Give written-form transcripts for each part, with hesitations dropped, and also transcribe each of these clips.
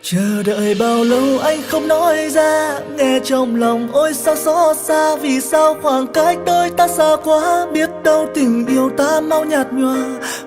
Chờ đợi bao lâu anh không nói ra, nghe trong lòng ôi sao xót xa. Vì sao khoảng cách đôi ta xa quá, biết đâu tình yêu ta mau nhạt nhòa.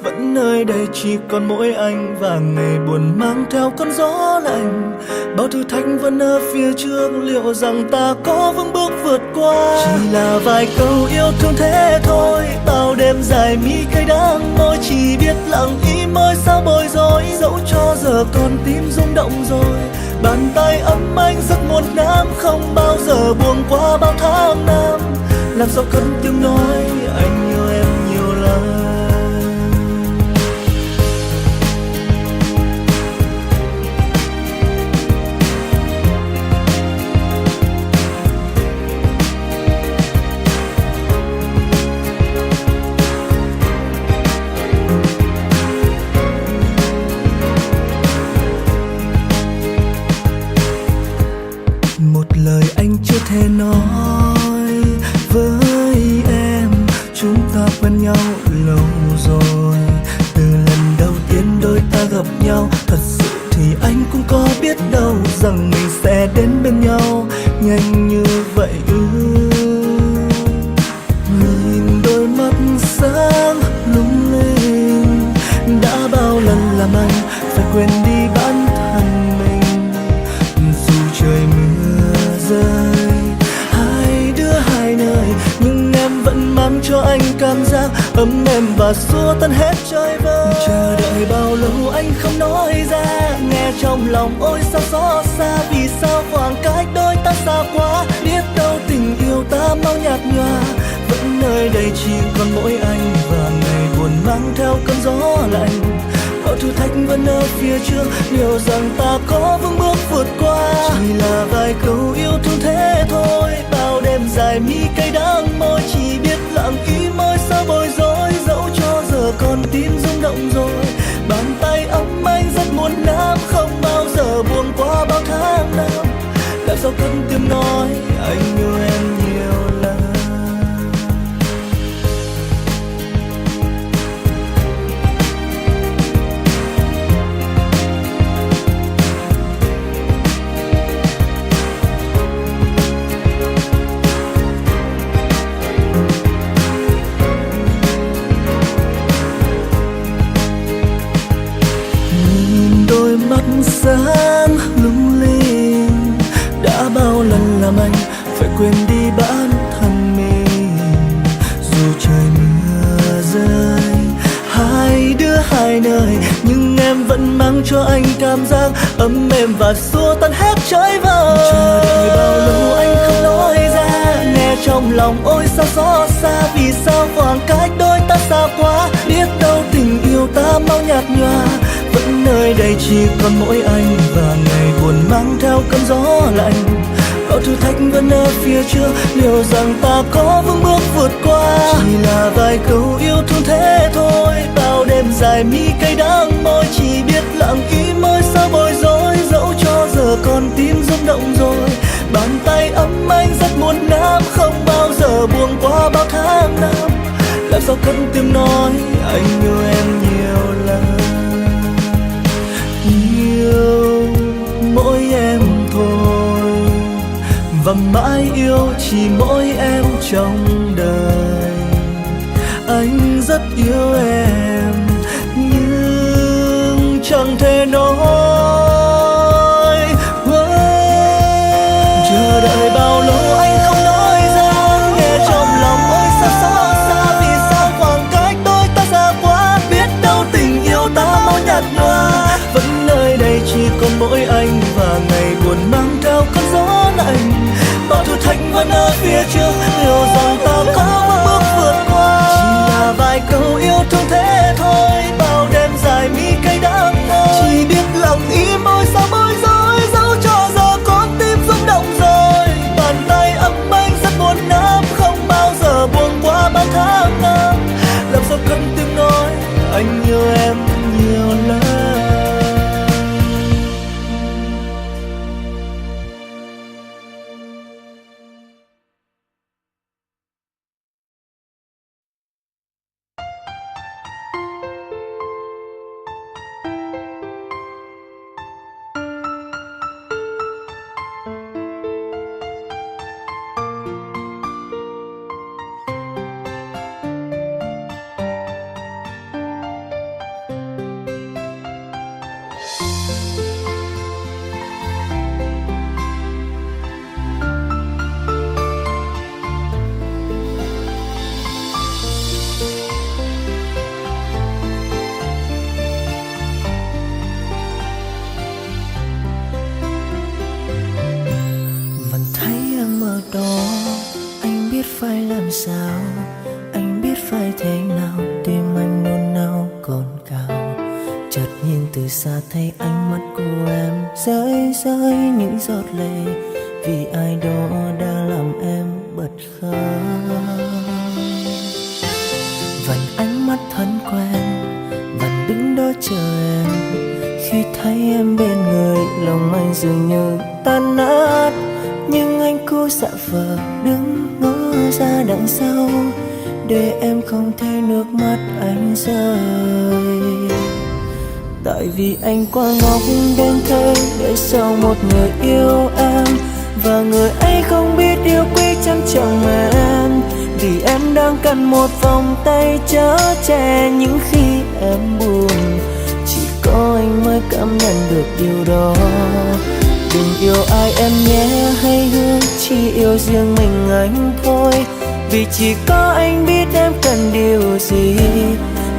Vẫn nơi đây chỉ còn mỗi anh và ngày buồn mang theo cơn gió lạnh. Bao thử thách vẫn ở phía trước, liệu rằng ta có vững bước vượt qua. Chỉ là vài câu yêu thương thế thôi, bao đêm dài mi cay đắng môi. Chỉ biết lặng im môi sao bối rối, dẫu cho giờ con tim rung động rồi. Bàn tay ấm anh rất muôn năm, không bao giờ buông qua bao tháng năm. Làm sao cất tiếng nói anh yêu em nhiều lắm. Một lời anh chưa thể nói với em, chúng ta quen nhau lâu rồi. Từ lần đầu tiên đôi ta gặp nhau, thật sự thì anh cũng có biết đâu rằng mình sẽ đến bên nhau nhanh như vậy. Nhìn đôi mắt sáng lung linh, đã bao lần làm anh phải quên đi bản thân mình. Dù trời mưa rơi hai đứa hai nơi, nhưng em vẫn mang cho anh cảm giác ấm êm và xua tan hết chơi vơi. Chờ đợi bao lâu anh không nói ra, nghe trong lòng ôi sao xót xa. Vì sao khoảng cách đôi ta xa quá, biết đâu tình yêu ta mau nhạt nhòa. Vẫn nơi đây chỉ còn mỗi anh và ngày buồn mang theo cơn gió lạnh. Bao thử thách vẫn ở phía trước, liệu rằng ta có vững bước vượt qua. Chỉ là vài câu yêu thương thế thôi, bao đêm dài mi cay đắng môi. Chỉ biết lặng im môi sao bối rối, dẫu cho giờ con tim rung động rồi. Bàn tay ấm anh rất muốn nắm, không bao giờ buông qua bao tháng năm. Làm sao cất tiếng nói anh yêu em nhiều lắm. Mắt sáng lung linh, đã bao lần làm anh phải quên đi bản thân mình. Dù trời mưa rơi hai đứa hai nơi, nhưng em vẫn mang cho anh cảm giác ấm êm và xua tan hết trái vơi. Chờ đợi bao lâu anh không nói ra, nghe trong lòng ôi sao xót xa. Vì sao khoảng cách đôi ta xa quá, biết đâu tình yêu ta mau nhạt nhòa. Vẫn nơi đây chỉ còn mỗi anh và ngày buồn mang theo cơn gió lạnh. Bao thử thách vẫn ở phía trước, liệu rằng ta có vững bước vượt qua. Chỉ là vài câu yêu thương thế thôi, bao đêm dài mi cay đắng môi. Chỉ biết lặng im môi sao bối rối, dẫu cho giờ con tim rung động rồi. Bàn tay ấm anh rất muốn nắm, không bao giờ buông qua bao tháng năm. Làm sao cất tiếng nói anh yêu em nhiều lắm. Yêu mỗi em thôi, và mãi yêu chỉ mỗi em trong đời. Anh rất yêu em nhưng chẳng thể nói. Chờ đợi bao lâu anh không nói ra, nghe trong lòng ôi sao xót xa. Vì sao khoảng cách đôi ta xa quá, biết đâu tình yêu ta mau nhạt nhòa. Vẫn nơi đây chỉ còn mỗi anh và ngày buồn mang theo cơn gió lạnh. Bao thử thách vẫn ở phía trước, liệu rằng ta có một bước vượt qua. Chỉ là vài câu yêu thương thế thôi, bao đêm dài mi cay đắng môi. Chỉ biết lặng im môi sao bối rối, dẫu cho giờ con tim rung động rồi. Bàn tay ấm anh rất muốn nắm, không bao giờ buông qua bao tháng năm. Làm sao cất tiếng nói anh yêu em nhiều lắm. sao, anh biết phải thế nào, tim anh nôn nao cồn cào. Chợt nhìn từ xa thấy ánh mắt của em rơi rơi những giọt lệ, vì ai đó đã làm em bật khóc. Vẫn ánh mắt thân quen, vẫn đứng đó chờ em. Khi thấy em bên người, lòng anh dường như tan nát. Nhưng anh cố giả vờ đứng ngó ra đằng sau, để em không thấy nước mắt anh rơi. Tại vì anh quá ngốc đến thế, để sau một người yêu em, và người ấy không biết yêu quý trân trọng em. Vì em đang cần một vòng tay chở che những khi em buồn, chỉ có anh mới cảm nhận được điều đó. Đừng yêu ai em nhé, hãy hứa chỉ yêu riêng mình anh thôi. Vì chỉ có anh biết em cần điều gì.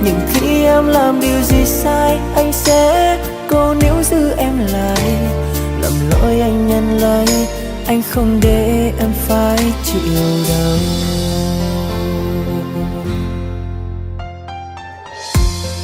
Nhưng khi em làm điều gì sai, anh sẽ cố níu giữ em lại. Lầm lỗi anh nhận lấy, anh không để em phải chịu đau.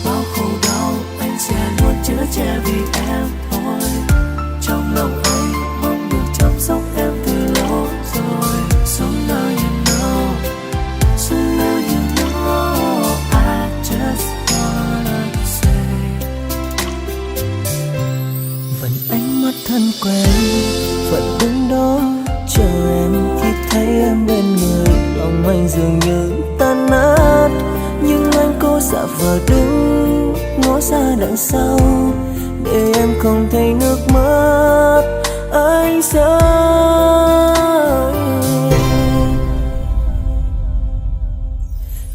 Bao khổ đau anh sẽ luôn chở che vì em thôi. Trong lòng anh mong được chăm sóc em từ lâu rồi. So now you know, so now you know, I just wanna say. Vẫn ánh mắt thân quen, vẫn đứng đó chờ em. Khi thấy em bên người, lòng anh dường như tan nát. Nhưng anh cố giả vờ đứng ngó ra đằng sau, để em không thấy nước mắt anh rơi.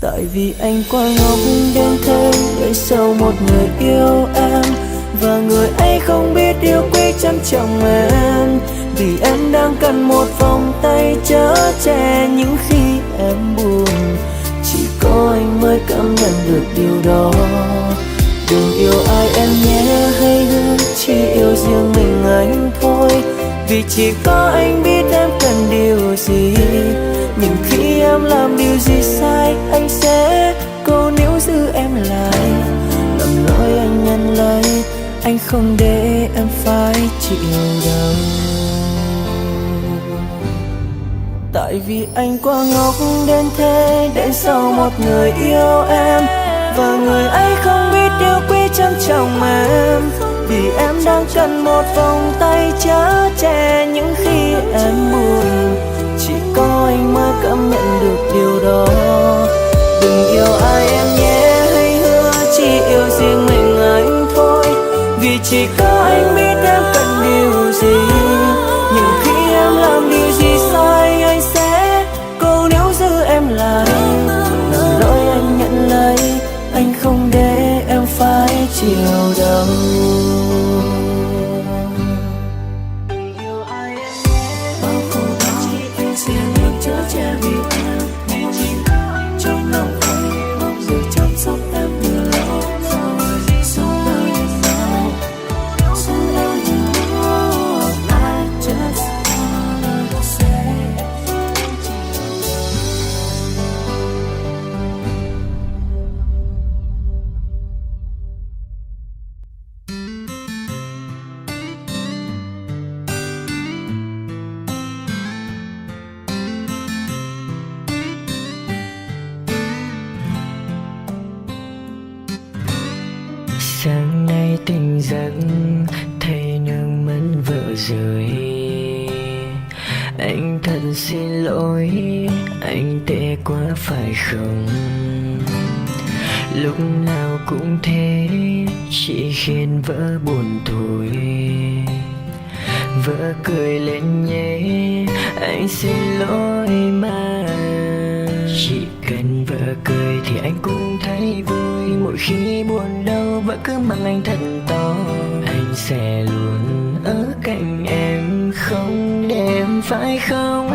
Tại vì anh quá ngốc đến thế, để sau một người yêu em, và người ấy không biết yêu quý trân trọng em. Vì em đang cần một vòng tay chở che những khi em buồn, chỉ có anh mới cảm nhận được điều đó. Đừng yêu ai em nhé, hãy hứa chỉ yêu riêng mình anh thôi. Vì chỉ có anh biết em cần điều gì. Nhưng khi em làm điều gì sai, anh sẽ cố níu giữ em lại. Lầm lỗi anh nhận lấy, anh không để em phải chịu đau. Tại vì anh quá ngốc đến thế, để sau một người yêu em, và người ấy không biết yêu quý trân trọng em. Vì em đang cần một vòng tay chở che những khi em buồn, chỉ có anh mới cảm nhận được điều đó. Đừng yêu ai em nhé, hãy hứa chỉ yêu riêng mình anh thôi. Vì chỉ có anh biết em cần điều gì. Nhưng khi em làm điều gì sai, anh sẽ cố níu giữ em lại. Lầm lỗi anh nhận lấy, anh không để em phải chịu đau. Bao khổ đau anh sẽ luôn chở che vì em thôi. Trong lòng anh mong được chăm sóc em từ lâu rồi. So now you know, so now you know, I just wanna say. Sáng nay tỉnh giấc thấy nước mắt vỡ rơi. Anh thật xin lỗi, anh tệ quá phải không? Lúc nào cũng thế, chỉ khiến vỡ buồn thôi. Vỡ cười lên nhé, anh xin lỗi mà. Chỉ cần vợ cười thì anh cũng thấy vui. Mỗi khi buồn đau vợ cứ mang anh thật to. Anh sẽ luôn ở cạnh em, không để em phải không?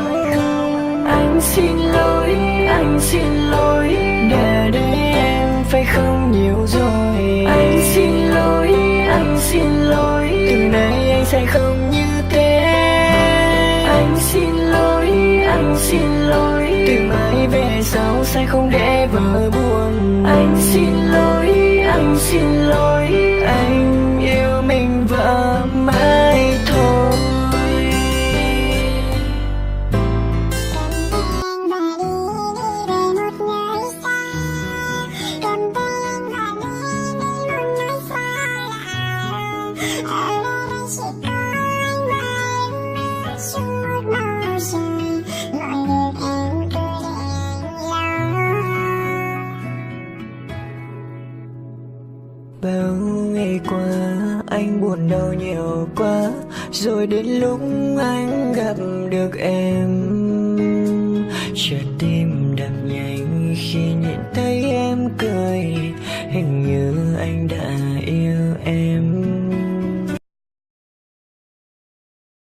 Anh xin lỗi, anh xin lỗi, đã để em phải không nhiều rồi. Anh xin lỗi, anh xin lỗi, từ nay anh sẽ không như thế. Anh xin lỗi, anh xin lỗi, từ mai về tại sao sai không để vợ buồn. Anh xin lỗi, anh xin lỗi, anh yêu mình vợ mãi thôi. Bao ngày qua anh buồn đau nhiều quá, rồi đến lúc anh gặp được em, chợt tim đập nhanh khi nhìn thấy em cười. Hình như